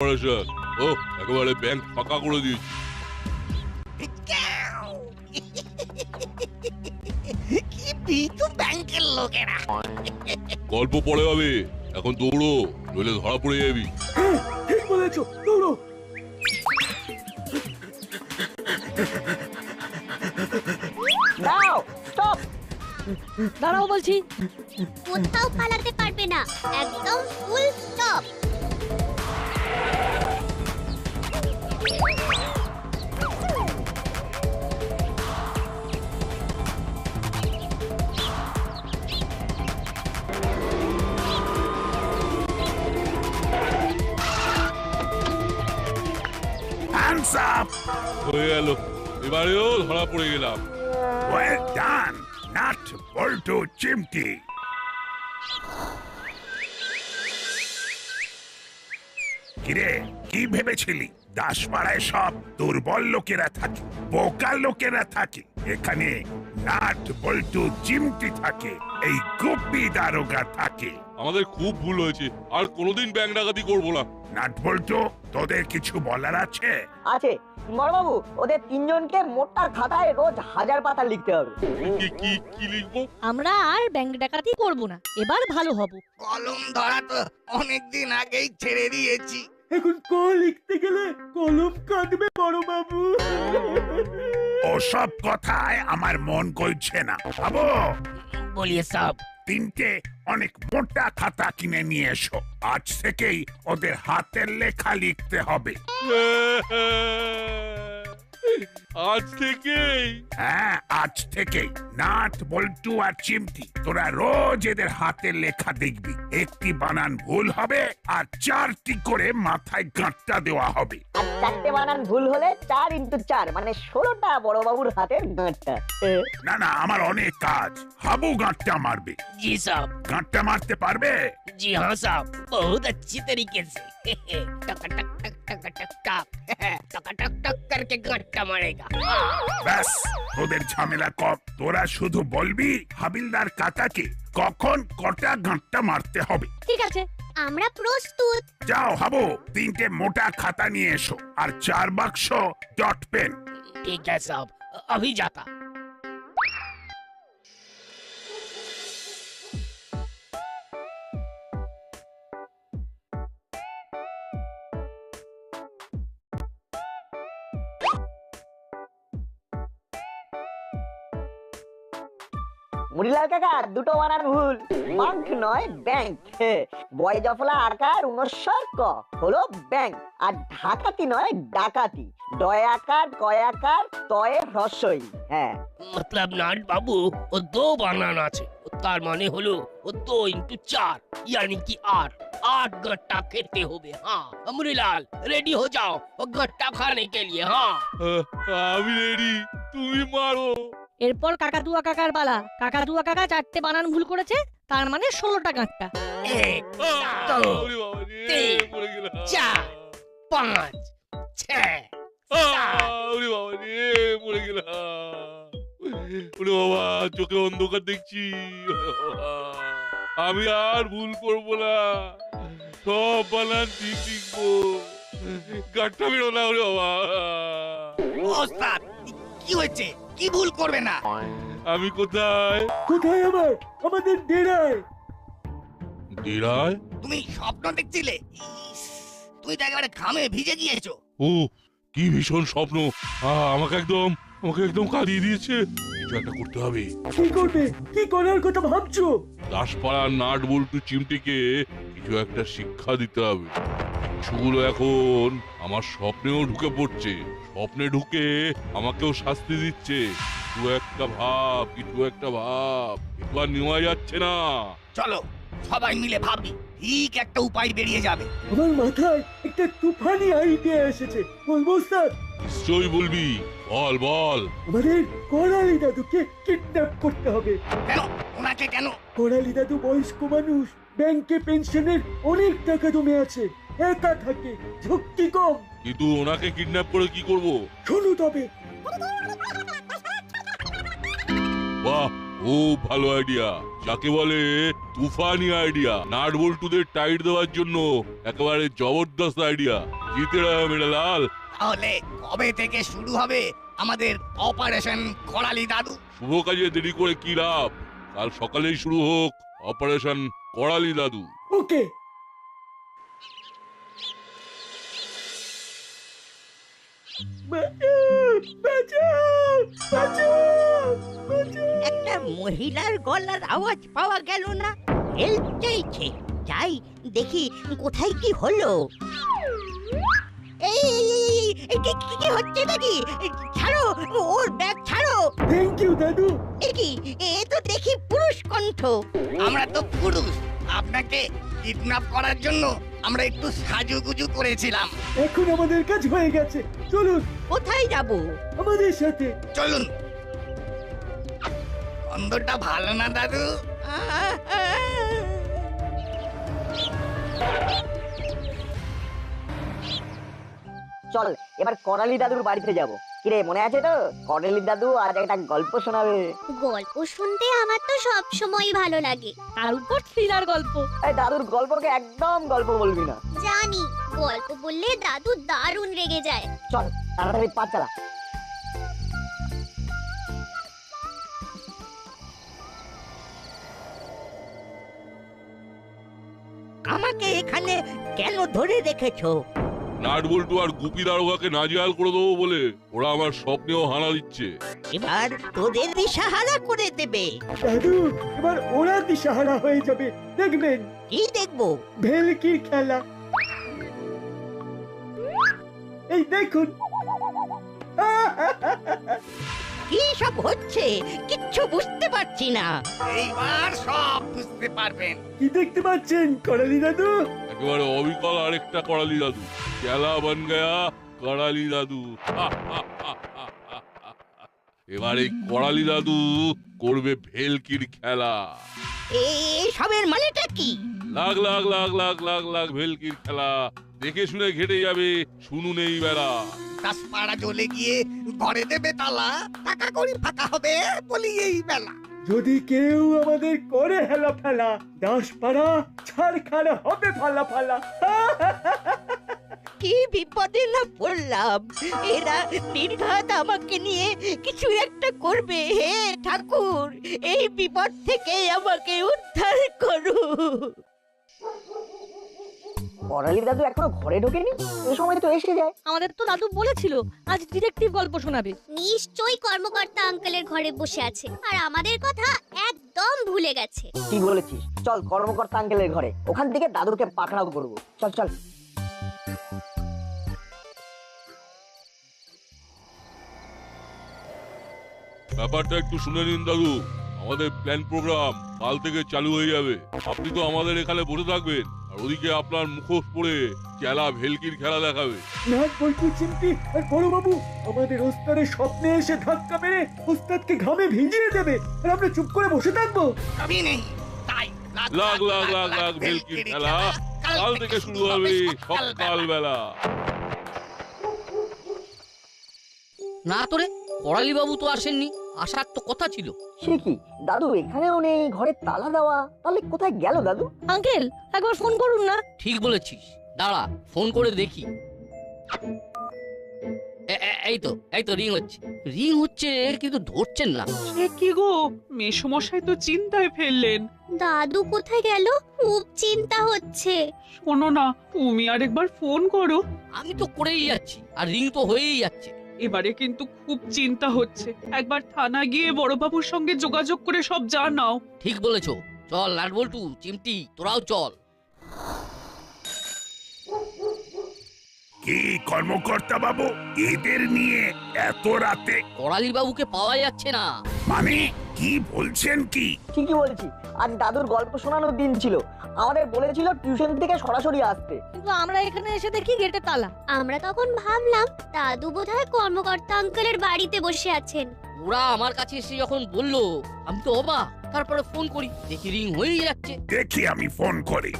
Sir, ও একেবারে bank ফাঁকা করে দিয়েছি। কি বিটু ব্যাংকের লোকেরা। গল্প পরে হবে, এখন দৌড়ো, নইলে ধরা পড়ে যাবি। ঠিক বলেছো, দৌড়ো। দাও, স্টপ। দাঁড়াও বলছি। কোথাও পালাতে পারবে না, একদম ফুল স্টপ। Hands up! হয়ে গেল, এবারেও ধরা পড়ে গেলাম। Well done, not Bolto Chimki. কিরে, কি ভেবেছিলি দাসপাড়ায় সব দুর্বল লোকেরা থাকে, বোকা লোকেরা থাকে? এখানে নাট বল্টু চিমটি থাকে, এই গুপি দারোগা থাকে। আমাদের খুব ভুল হয়েছে, আর কোনোদিন ব্যাংক ডাকাতি করবো না। নাট বল্টু, তোদের কিছু বলার আছে? আছে বড়বাবু, ওদের তিনজনকে মোটা খাতায় রোজ 1000 পাতা লিখতে হবে। কি কি কি লিখবো? আমরা আর ব্যাংক ডাকাতি করব না, এবার ভালো হব। কলম ধরা তো অনেকদিন আগেই ছেড়ে দিয়েছি। এখন ক লিখতে গেলে কলম কাটবে বড়বাবু। ওসব কথায় আমার মন কইছে না। বাবু, বলিয়ে সব তিনটে অনেক মোটা খাতা কিনে নিয়ে এসো, আজ থেকেই ওদের হাতের লেখা লিখতে হবে। আজ থেকেই? হ্যাঁ, আজ থেকেই। নাট বল্টু আর চিমটি, তোরা রোজ এদের হাতের লেখা দেখবি। একটি বানান ভুল হবে আর 4টি করে মাথায় গাঁটটা দেওয়া হবে। আর 4টে বানান ভুল হলে 4 × 4 মানে 16টা বড়বাবুর হাতের গাঁটটা। না না, আমার অনেক কাজ। হাবু গাঁটটা মারবে। जी साहब, গাঁটটা মারতে পারবে? जी हाँ साहब, बहुत अच्छी तरीके से। टक टक टक टक टक टक टक टक टक करके गट्टा मारेगा। ব্যাস, তোদের ঝামেলা কম। তোরা শুধু বলবি হাবিলদার কাকাকে কখন কটা গাঁটটা মারতে হবে। ঠিক আছে। আমরা প্রস্তুত। যাও হাবু, 3টে মোটা খাতা নিয়ে এসো আর 4 বাক্স ডট পেন। ठीक है साहब, अभी जाता। মুড়িলাল কাকা, দুটো বানান ভুল। বাঙ্ক নয় ব্যাংক। বয় জফলা আকার 69 ক হলো ব্যাংক। আর ঢাকাতি নয় ডাকাতি। ডয় আকার কয় আকার তয়ে হ্রস্বই। হ্যাঁ, मतलब नाट बाबू वो 2 বানান আছে, তার মানে হলো ও 2 × 4 यानी कि 8 गट्टा खेते होबे। हाँ अमरीलाल, रेडी हो जाओ वो गट्टा खाने के लिए। हाँ আমি রেডি, তুমি মারো। এরপর কাকাতুয়া কাকার পালা। কাকাতুয়া কাকা 4টে বানান ভুল করেছে, তার মানে 16টা গাঁটটা। 1 2 ওরে বাবা রে, তিন, পড়ে গেলাম। 4 5 6 ওরে বাবা রে, পড়ে গেলাম। ওরে বাবা, চোখে অন্ধকার দেখছি। আমি আর ভুল করবো না, সব বানান ঠিক লিখবো। গাঁটটা বেরো না। ওরে বাবা, ওস্তাদ কি হয়েছে? কি ভুল করবে না? আমি কোথায়? কোথায় আবার? আমাদের ডেরায়। ডেরায়? তুমি স্বপ্ন দেখছিলে? ইস, তুমি তো একেবারে ঘামে ভিজে গিয়েছো। ও, কি ভীষণ স্বপ্ন। আমাকে একদম কাঁদিয়ে দিয়েছে। কিছু একটা করতে হবে। কি করবে? কি করার কথা ভাবছো? দাসপাড়ার নাট বল্টু চিমটিকে কিছু একটা শিক্ষা দিতে হবে। সেগুলো এখন আমার স্বপ্নেও ঢুকে পড়ছে, স্বপ্নে ঢুকে আমাকেও শাস্তি দিচ্ছে। কিছু একটা ভাব, একটু আর নেওয়া যাচ্ছে না। চলো সবাই মিলে ভাবি, ঠিক একটা উপায় বেরিয়ে যাবে। আমার মাথায় একটা তুফানি আইডিয়া এসেছে, বলবো স্যার? নিশ্চয়ই বলবি, বল বল। আমাদের করালি দাদুকে কিডন্যাপ করতে হবে। কেন? ওনাকে কেন? করালি দাদু বয়স্ক মানুষ, ব্যাংকে পেনশনের অনেক টাকা জমে আছে, একা থাকে, ঝক্কি কম। কিন্তু ওনাকে কিডন্যাপ করে কি করব? শোনো তবে। বাহ, খুব ভালো আইডিয়া। যাকে বলে তুফানি আইডিয়া। নাট বল্টুদের টাইট দেওয়ার জন্য একেবারে জবরদস্ত আইডিয়া। জিতে মেরে লাল। তাহলে কবে থেকে শুরু হবে আমাদের অপারেশন করালি দাদু? শুভ কাজে দেরি করে কি লাভ? কাল সকালেই শুরু হোক অপারেশন করালি দাদু। ওকে। একটা মহিলার গলার আওয়াজ পাওয়া গেল না? হেল্প চাইছে। যাই দেখি কোথায় কি হলো। এই এই, এই, এই, কি হচ্ছে নাকি? ছাড়ো ওর ব্যাগ ছাড়ো। থ্যাংক ইউ দাদু। এ তো দেখি পুরুষ কণ্ঠ। আমরা তো পুরুষ, আপনাকে কিডন্যাপ করার জন্য আমরা একটু সাজুগুজু করেছিলাম। এখন আমাদের কাজ হয়ে গেছে, চলুন কোথায় যাব? আমাদের সাথে। চলুন। গন্ধটা ভালো না দাদু? চল এবার করালি দাদুর বাড়িতে যাব। কিরে মনে আছে তো? করালি দাদু আজ একটা গল্প শোনাবে। গল্প শুনতে আমার তো সব সময় ভালো লাগে। তার উপর থ্রিলার গল্প। এই দাদুর গল্পকে একদম গল্প বলবি না। জানি, গল্প বললে দাদু দারুণ রেগে যায়। চল তাড়াতাড়ি পা চালা। আমাকে এখানে কেন ধরে রেখেছো? নাট বল্টু আর গুপি দারোগাকে নাজেহাল করে দেবো বলে ওরা আমার স্বপ্নেও হানা দিচ্ছে। এবার তোদের দিশাহারা করে দেবে। দাদু এবার ওরা দিশাহারা হয়ে যাবে, দেখবেন। কি দেখবো? ভেলকির খেলা। এই দেখুন। কি সব হচ্ছে কিচ্ছু বুঝতে পারছি না। এইবার সব বুঝতে পারবেন। কি দেখতে পাচ্ছেন করালি দাদু? একেবারে অবিকল আরেকটা করালি দাদু। খেলা বন গয়া করালি দাদু। এবার এই করালি দাদু করবে ভেলকির খেলা। সবের মানেটা কি? লাখ লাখ লাখ লাখ লাখ লাখ ভেলকির খেলা। দেখে শুনে ঘেটে যাবে, শুনুন এই বেলা। দাসপাড়া জ্বলে গিয়ে ঘরে দেবে তালা, টাকা কড়ি ফাঁকা হবে বলি এই বেলা। যদি কেউ আমাদের করে হেলা ফেলা, দাসপাড়া ছাড়খাড় হবে ফালা ফালা। কি বিপদে না পড়লাম। এরা নির্ঘাত আমাকে নিয়ে কিছু একটা করবে। হে ঠাকুর, এই বিপদ থেকে আমাকে উদ্ধার করো। করালি দাদু এখনো ঘরে ঢোকেনি? এই সময় তো এসে যায়। আমাদের তো দাদু বলেছিল আজ ডিটেকটিভ গল্প শোনাবে। নিশ্চয়ই কর্মকর্তা আঙ্কেলের ঘরে বসে আছে আর আমাদের কথা একদম ভুলে গেছে। কি বলেছিস? চল কর্মকর্তা আঙ্কেলের ঘরে, ওখান থেকে দাদুকে পাকড়াও করবো। চল চল। ব্যাপারটা একটু শুনে নিন দাদু। আমাদের প্ল্যান প্রোগ্রাম কাল থেকে চালু হয়ে যাবে। আপনি তো আমাদের এখানে বসে থাকবেন আর ওদিকে আপনার মুখোশ পরে খেলা ভেলকির খেলা দেখাবে। নাট বল্টু চিমটি আর বড়বাবু আমাদের ওস্তাদের স্বপ্নে এসে ধাক্কা মেরে ওস্তাদকে ঘামে ভিজিয়ে দেবে আর আমরা চুপ করে বসে থাকবো। কবি নেই তাই লাখ লাখ লাখ লাখ ভেলকির খেলা কাল থেকে শুরু হবে সকাল বেলা। না তোরে, করালি বাবু তো আসেননি, আসার তো কথা ছিল। সে কি দাদু এখানেও নেই, ঘরে তালা দেওয়া, তাহলে কোথায় গেল দাদু? আঙ্কেল একবার ফোন করুন না। ঠিক বলেছিস, দাঁড়া ফোন করে দেখি। এই তো রিং হচ্ছে কিন্তু ধরছেন না। সে কি গো, মেসমশাই তো চিন্তায় ফেললেন। দাদু কোথায় গেল? খুব চিন্তা হচ্ছে। শোনো না, তুমি আরেকবার ফোন করো। আমি তো করেই যাচ্ছি আর রিং তো হয়েই যাচ্ছে। এবারে কিন্তু খুব চিন্তা হচ্ছে, একবার থানা গিয়ে বড়বাবুর সঙ্গে যোগাযোগ করে সব জানাও। ঠিক বলেছো, চল নাট বল্টু চিমটি তোরাও চল। কি কর্মকর্তা বাবু, এদের নিয়ে এত রাতে? করালি বাবুকে পাওয়া যাচ্ছে না। মানে কি বলছেন কি? ঠিকই বলছি, আজ দাদুর গল্প শোনানোর দিন ছিল। আমাদের বলেছিল টিউশন থেকে সরাসরি আসতে, কিন্তু আমরা এখানে এসে দেখি গেটে তালা। আমরা তখন ভাবলাম দাদু বোধহয় কর্মকর্তা আঙ্কেলের বাড়িতে বসে আছেন। ওরা আমার কাছে এসে যখন বললো আমি তো অবাক। তারপরে ফোন করি, দেখি রিং হয়েই যাচ্ছে। দেখি আমি ফোন করি।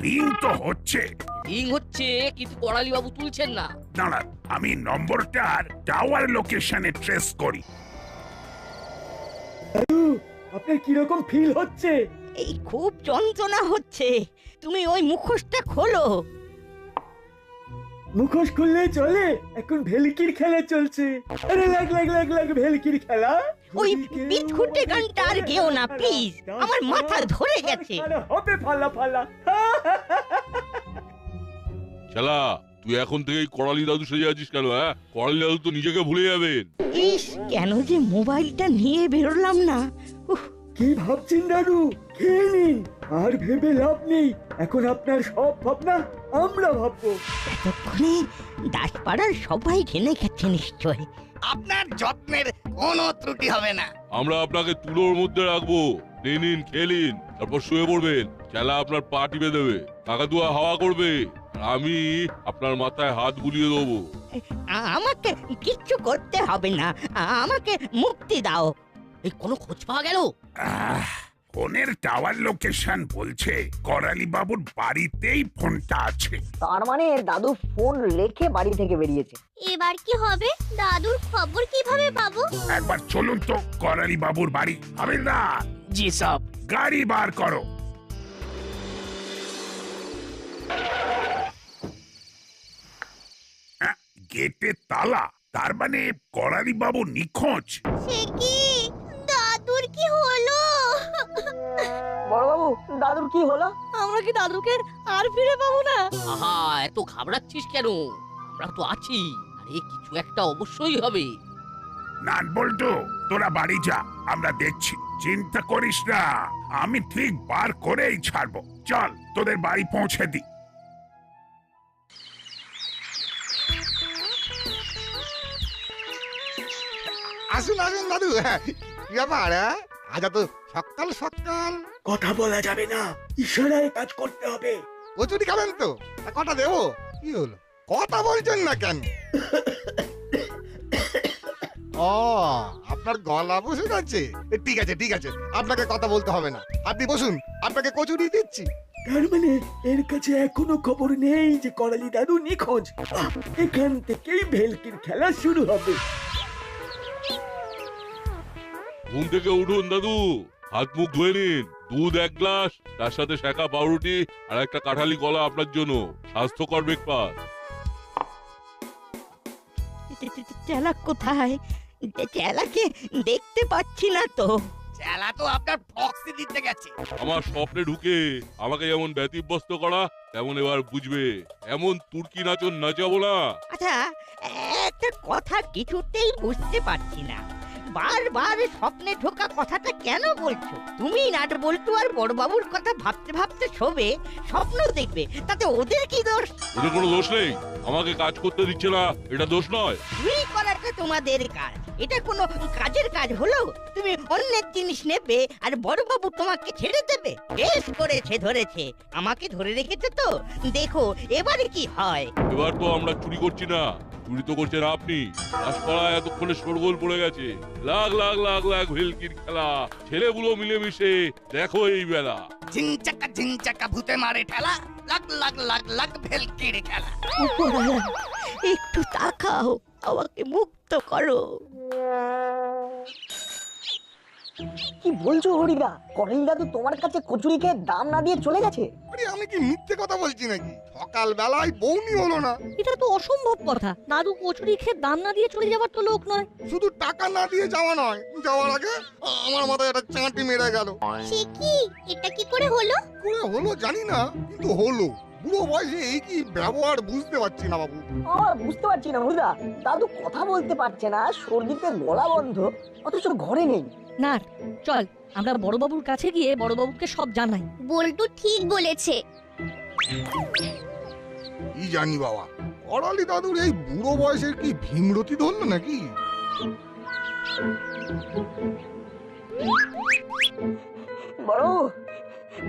রিং তো হচ্ছে। রিং হচ্ছে কিন্তু করালি বাবু তুলছেন না। দাঁড়ান, আমি নম্বরটার টাওয়ার লোকেশনে ট্রেস করি। দাদু আপনার কিরকম ফিল হচ্ছে? এই খুব যন্ত্রণা হচ্ছে, তুমি ওই মুখোশটা খোলো। মুখোশ খুললে চলে? এখন ভেলকির খেলা চলছে। আরে লাগ লাগ লাগ লাগ ভেলকির খেলা। ওই বিটখুটে গানটা আর গেও না প্লিজ, আমার মাথা ধরে গেছে। হবে ফালা ফালা। শালা তুই এখন থেকেই করালি দাদু সেজে আছিস কেন? হ্যাঁ, করালি দাদু তো নিজেকে ভুলে যাবেন। ইস, কেন যে মোবাইলটা নিয়ে বেরোলাম না। উফ, কি ভাবছেন দাদু? খেয়ে নিন, আর ভেবে লাভ নেই। এখন আপনার সব ভাবনা আমরা ভাববো। এতক্ষণে দাসপাড়ার সবাই জেনে গেছে নিশ্চয়। আপনার যত্নের কোনো ত্রুটি হবে না। আমরা আপনাকে তুলোর মধ্যে রাখবো। নিন খেলিন, তারপর শুয়ে পড়বেন। খেলা আপনার পা টিপে দেবে, কাকাতুয়া হাওয়া করবে, আর আমি আপনার মাথায় হাত বুলিয়ে দেবো। আমাকে কিচ্ছু করতে হবে না, আমাকে মুক্তি দাও। এই কোনো খোঁজ পাওয়া গেল? ফোনের টাওয়ার লোকেশন বলছে করালি বাবুর বাড়িতেই ফোনটা আছে। তার মানে দাদু ফোন রেখে বাড়ি থেকে বেরিয়েছে। এবার কি হবে? দাদুর খবর কিভাবে পাবো? একবার চলুন তো করালি বাবুর বাড়ি। হাবিলদার, জি সাহেব। গাড়ি বার করো। গেটে তালা, তার মানে করালি বাবু নিখোঁজ। সে কি? দাদুর কি হলো? বড়বাবু, দাদুর কি হলো? আমরা কি দাদুকে আর ফিরে পাবো না? আহা, এত ঘাবড়াচ্ছিস কেন? আমরা তো আছি। আরে কিছু একটা অবশ্যই হবে। নাট বল্টু, তোরা বাড়ি যা, আমরা দেখছি। চিন্তা করিস না, আমি ঠিক বার করেই ছাড়বো। চল তোদের বাড়ি পৌঁছে দি। আসুন আসুন দাদু। কি ব্যাপার? আজ তো সকাল সকাল। কথা বলা যাবে না, ইশারায় কাজ করতে হবে। কচুরি খাবেন তো? কটা দেবো? কি হলো, কথা বলছেন না কেন? ও, আপনার গলা বসে গেছে। ঠিক আছে ঠিক আছে, আপনাকে কথা বলতে হবে না, আপনি বসুন, আপনাকে কচুরি দিচ্ছি। তার মানে এর কাছে এখনো খবর নেই যে করালি দাদু নিখোঁজ। এখান থেকেই ভেলকির খেলা শুরু হবে। ঘুম থেকে উঠুন দাদু, হাত মুখ ধুয়ে নিন। দুধ 1 গ্লাস, তার সাথে শাঁখা পাউরুটি আর একটা কাঁঠালি কলা আপনার জন্য। স্বাস্থ্যকর ব্রেকফাস্ট। চেলা কোথায়? চেলাকে দেখতে পাচ্ছি না তো। চেলা তো আপনার প্রক্সি দিতে গেছে। আমার স্বপ্নে ঢুকে আমাকে যেমন ব্যতিব্যস্ত করা, তেমন এবার বুঝবে এমন তুর্কি নাচন নাচাবো না। আচ্ছা, একটা কথা কিছুতেই বুঝতে পারছি না, বারবার স্বপ্নে ঢোকা কথাটা কেন বলছো? তুমি নাট বল্টু আর বড়বাবুর কথা ভাবতে ভাবতে শোবে, স্বপ্ন দেখবে, তাতে ওদের কি দোষ? ওদের কোনো দোষ নেই, আমাকে কাজ করতে দিচ্ছে না, এটা দোষ নয়। চুরি করাটা তোমাদের কাজ, এটা কোনো কাজের কাজ হলো? তুমি অন্যের জিনিস নেবে আর বড়বাবু তোমাকে ছেড়ে দেবে? বেশ করেছে ধরেছে, আমাকে ধরে রেখেছে তো, দেখো এবারে কি হয়। এবার তো আমরা চুরি করছি না, চুরি তো করছেন আপনি। দাসপাড়ায় এতক্ষণে শোরগোল পড়ে গেছে। লাখ লাখ লাখ লাখ ভেলকির খেলা, ছেলেগুলো মিলেমিশে দেখো এই বেলা। ঝিনচাকা ভূতে মারে ঠেলা, লাগ লাগ লাগ লাগ ভেলকির খেলা। উপরওয়ালা, একটু তাকাও, আমাকে মুক্ত করো। কি বলছো হরিদা? করালি দাদু তোমার কাছে কচুরি খেয়ে দাম না দিয়ে চলে গেছে? আরে আমি কি মিথ্যে কথা বলছি নাকি? সকাল বেলায় বউনি হলো না। এটা তো অসম্ভব কথা। দাদু কচুরি খেয়ে দাম না দিয়ে চলে যাবার তো লোক নয়। শুধু টাকা না দিয়ে যাওয়া নয়, যাওয়ার আগে আমার মাথায় একটা চাঁটি মেরে গেল। সে কি? এটা কি করে হলো? করে হলো জানি না, কিন্তু হলো। বুড়ো বয়সে এই কি ব্যবহার বুঝতে পারছি না বাবু। বুঝতে পারছি না হরিদা, দাদু কথা বলতে পারছে না, সর্দিতে গলা বন্ধ, অথচ ঘরে নেই। না, চল আমরা বড়বাবুর কাছে গিয়ে বড়বাবুকে সব জানাই। বল্টু ঠিক বলেছে। কি জানি বাবা, করালি দাদুর এই বুড়ো বয়সের কি ভীমরতি ধরলো নাকি?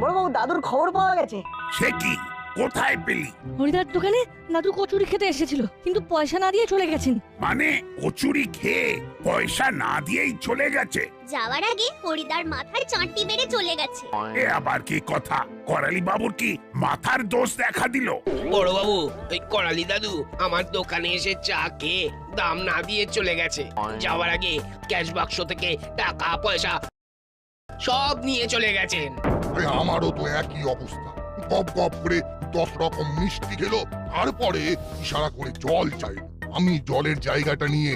বড়বাবু, দাদুর খবর পাওয়া গেছে। সে কি? কোথায় পেলি? হরিদার দোকানে দাদু কচুরি খেতে এসেছিল, কিন্তু পয়সা না দিয়ে চলে গেছেন। মানে কচুরি খেয়ে পয়সা না দিয়েই চলে গেছে? যাওয়ার আগে হরিদার মাথায় চাঁটি মেরে চলে গেছে। এ আবার কি কথা? করালি বাবুর কি মাথার দোষ দেখা দিল? বড় বাবু, ওই করালি দাদু আমার দোকানে এসে চা খেয়ে দাম না দিয়ে চলে গেছে। যাওয়ার আগে ক্যাশ বাক্স থেকে টাকা পয়সা সব নিয়ে চলে গেছেন। আরে আমারও তো একই অবস্থা। গপ গপ করে 10 রকম মিষ্টি খেলো, তারপরে ইশারা করে জল চাই। আমি জলের জায়গাটা নিয়ে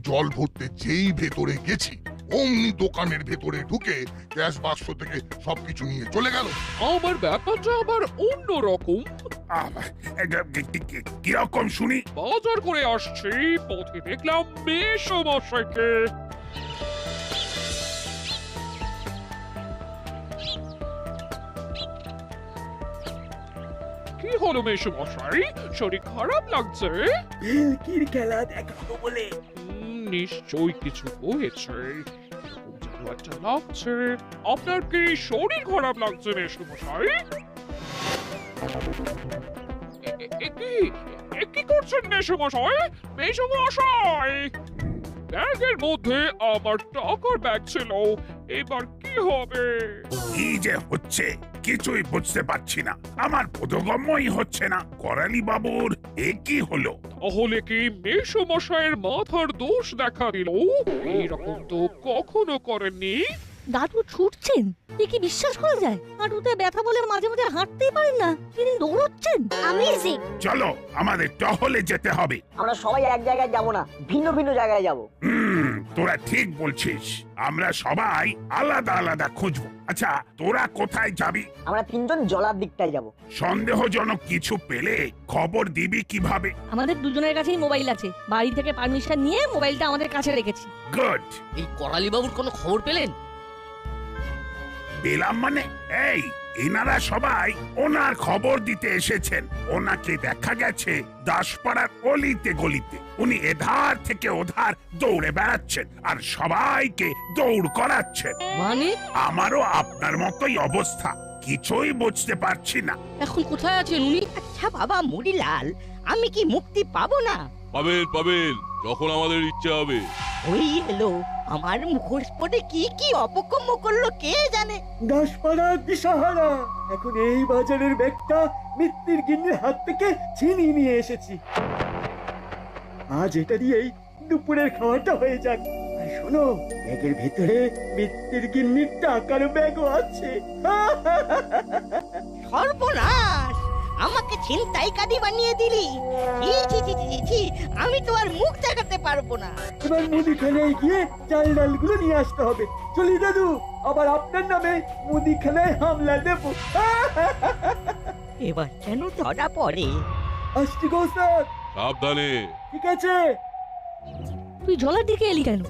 জল ভরতে যেই ভেতরে গেছি, অমনি দোকানের ভেতরে ঢুকে গ্যাস বাক্স থেকে সবকিছু নিয়ে চলে গেল। আমার ব্যাপারটা আবার অন্য রকম। কিরকম শুনি? বাজার করে আসছি, পথে দেখলাম মেসমশাইকে। কি হলো মেসমশাই, শরীর খারাপ লাগছে? ভেলকির খেলা দেখাবো বলে। নিশ্চয়ই কিছু হয়েছে, এরকম যেন একটা লাগছে। আপনার কি শরীর খারাপ লাগছে মেসমশাই? কি করছেন মেসমশাই? মেসমশাই, ব্যাগের মধ্যে আমার টাকার ব্যাগ ছিল, এবার কি হবে? কি যে হচ্ছে কিছুই বুঝতে পারছি না, আমার বোধগম্যই হচ্ছে না। করালি বাবুর এ কি হলো? তাহলে কি মেসমশাইয়ের মাথার দোষ দেখা দিল? এইরকম তো কখনো করেননি। দাদু ছুটছেন, এ কি বিশ্বাস করা যায়? হাঁটুতে ব্যথা বলে মাঝে মাঝে হাঁটতেই পারেন না, তিনি দৌড়চ্ছেন। অ্যামেজিং। চলো আমাদের টহলে যেতে হবে। আমরা সবাই এক জায়গায় যাব না, ভিন্ন ভিন্ন জায়গায় যাব। তোরা ঠিক বলছিস, আমরা সবাই আলাদা আলাদা খুঁজবো। আচ্ছা তোরা কোথায় যাবি? আমরা 3 জন জলার দিকটায় যাব। সন্দেহজনক কিছু পেলে খবর দিবি কিভাবে? আমাদের দুজনের কাছেই মোবাইল আছে, বাড়ি থেকে পারমিশন নিয়ে মোবাইলটা আমাদের কাছে রেখেছি। গুড। এই করালি বাবুর কোনো খবর পেলেন? পেলাম মানে? এই এনারা সবাই ওনার খবর দিতে এসেছেন। ওনাকে দেখা গেছে দাসপাড়ার অলিতে গলিতে। উনি এধার থেকে ওধার দৌড়ে বেড়াচ্ছেন আর সবাইকে দৌড় করাচ্ছেন। মানে আমারও আপনার মতোই অবস্থা, কিছুই বুঝতে পারছি না। এখন কোথায় আছেন উনি? আচ্ছা বাবা মুড়িলাল, আমি কি মুক্তি পাবো না? পাবেন পাবেন, যখন আমাদের ইচ্ছে হবে। ওই এলো, আমার মুখোশ পরে কি কি অপকর্ম করলো কে জানে। দাসপাড়া দিশাহারা। এখন এই বাজারের ব্যাগটা মিত্তির গিন্নির হাত থেকে ছিনিয়ে নিয়ে এসেছি। আজ এটা দিয়েই দুপুরের খাওয়াটা হয়ে যাক। আর শোনো, ব্যাগের ভেতরে মিত্তির গিন্নির টাকার ব্যাগও আছে। সর্বনাশ, আমাকে ছিনতাইকারী বানিয়ে দিলি। ছি ছি ছি ছি ছি, আমি তো আর মুখ দেখাতে পারবো না। এবার মুদিখানায় গিয়ে চাল ডালগুলো নিয়ে আসতে হবে। চলি দাদু, আবার আপনার নামে মুদিখানায় হামলা দেব। এবার যেন ধরা পড়ে। আসছি গো স্যার। সাবধানে। ঠিক আছে। তুই জলার দিকে এলি কেন?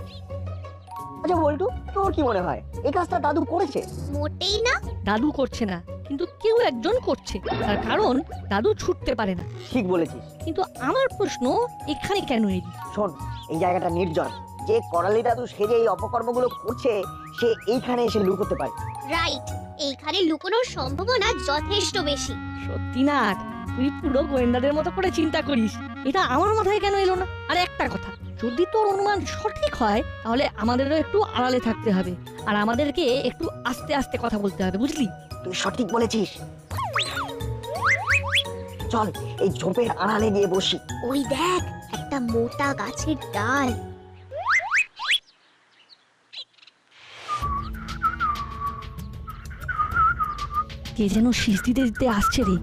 আচ্ছা বল্টু, তোর কি মনে হয় এই কাজটা দাদু করেছে? মোটেই না। দাদু করছে না, কিন্তু কেউ একজন করছে। তার কারণ দাদু ছুটতে পারে না। ঠিক বলেছিস। কিন্তু আমার প্রশ্ন, এখানে কেন এলি? শোন, এই জায়গাটা নির্জন। যে করালি দাদু সেজে এই অপকর্মগুলো করছে, সে এইখানে এসে লুকোতে পারে। রাইট, এইখানে লুকোনোর সম্ভাবনা যথেষ্ট বেশি। সত্যি না, তুই পুরো গোয়েন্দাদের মতো করে চিন্তা করিস। এটা আমার মাথায় কেন এলো না? আর একটা কথা, যদি তোর অনুমান সঠিক হয় তাহলে আমাদেরও একটু আড়ালে থাকতে হবে, আর আমাদেরকে একটু আস্তে আস্তে কথা বলতে হবে, বুঝলি? তুই সঠিক বলেছিস। চল এই ঝোপের আড়ালে গিয়ে বসি। ওই দেখ, একটা মোটা গাছের ডাল। কে যেন শীষ দিতে দিতে আসছে রে।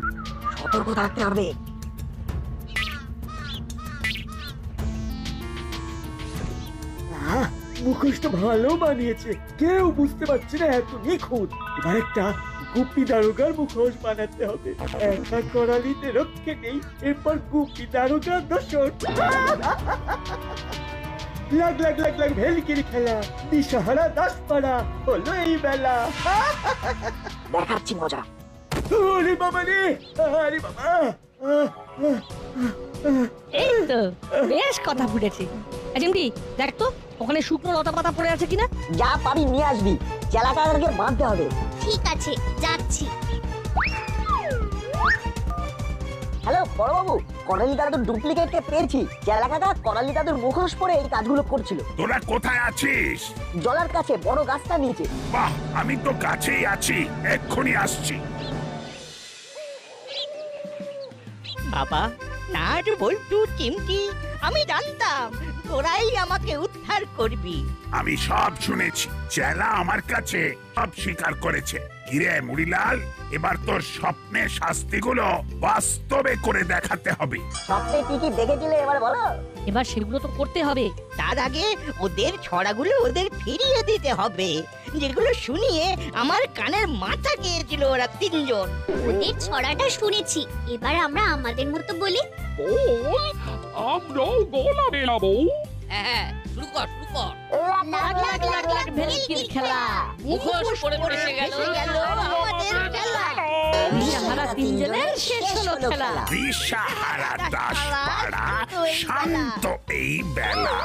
সতর্ক থাকতে হবে। মুখোশটা ভালো বানিয়েছে, কেউ বুঝতে পারছে না এত নিখুঁত। এবার একটা গুপি দারোগার মুখোশ বানাতে হবে। একা করালিতে রক্ষে নেই, এরপর গুপি দারোগার দোষর। লাগ লাগ লাগ লাগ ভেলকির খেলা, দিশাহারা দাসপাড়া হলো এই বেলা। দেখাচ্ছি মজা। ওরে বাবা রে, আরে বাবা। এই তো বেশ কথা ফুটেছে। চিমটি, দেখ তো ওখানে শুকনো লতা পাতা পড়ে আছে কিনা। যা পারি নিয়ে আসবি, চেলাটাকে বাঁধতে হবে। ঠিক আছে, যাচ্ছি। বড়বাবু করালি দাদুর ডুপ্লিকেটকে পেয়েছি। চেলা কাকা করালি দাদুর মুখোশ পরে এই কাজগুলো করছিল। তোরা কোথায় আছিস? জলার কাছে বড় গাছটা নিচে। বাহ, আমি তো কাছেই আছি, এক্ষুনি আসছি। বাবা, নাট বল্টু চিমটি, আমি জানতাম তোরাই আমাকে উদ্ধার করবি। আমি সব শুনেছি, চেলা আমার কাছে সব স্বীকার করেছে। কিরে মুড়িলাল, এবার তোর স্বপ্নের শাস্তিগুলো বাস্তবে করে দেখাতে হবে। স্বপ্নে কি কি দেখেছিলে এবার বলো। এবার সেগুলো তো করতে হবে। তার আগে ওদের ছড়াগুলো ওদের ফিরিয়ে দিতে হবে, যেগুলো শুনিয়ে আমার কানের মাথা গিয়েছিল ওরা তিনজন। ওদের ছড়াটা শুনেছি, এবার আমরা আমাদের মতো বলি। বল, আমরাও গলা মেলাবো। হ্যাঁ, শুরু কর শুরু কর। লাগ লাগ লাগ লাগ ভেলকির খেলা, মুখোশ পরে এসে গেল আমাদের খেলা। দিশাহারা তিনজনের শেষ হলো খেলা। দিশাহারা দাসপাড়া, শান্ত এই বেলা।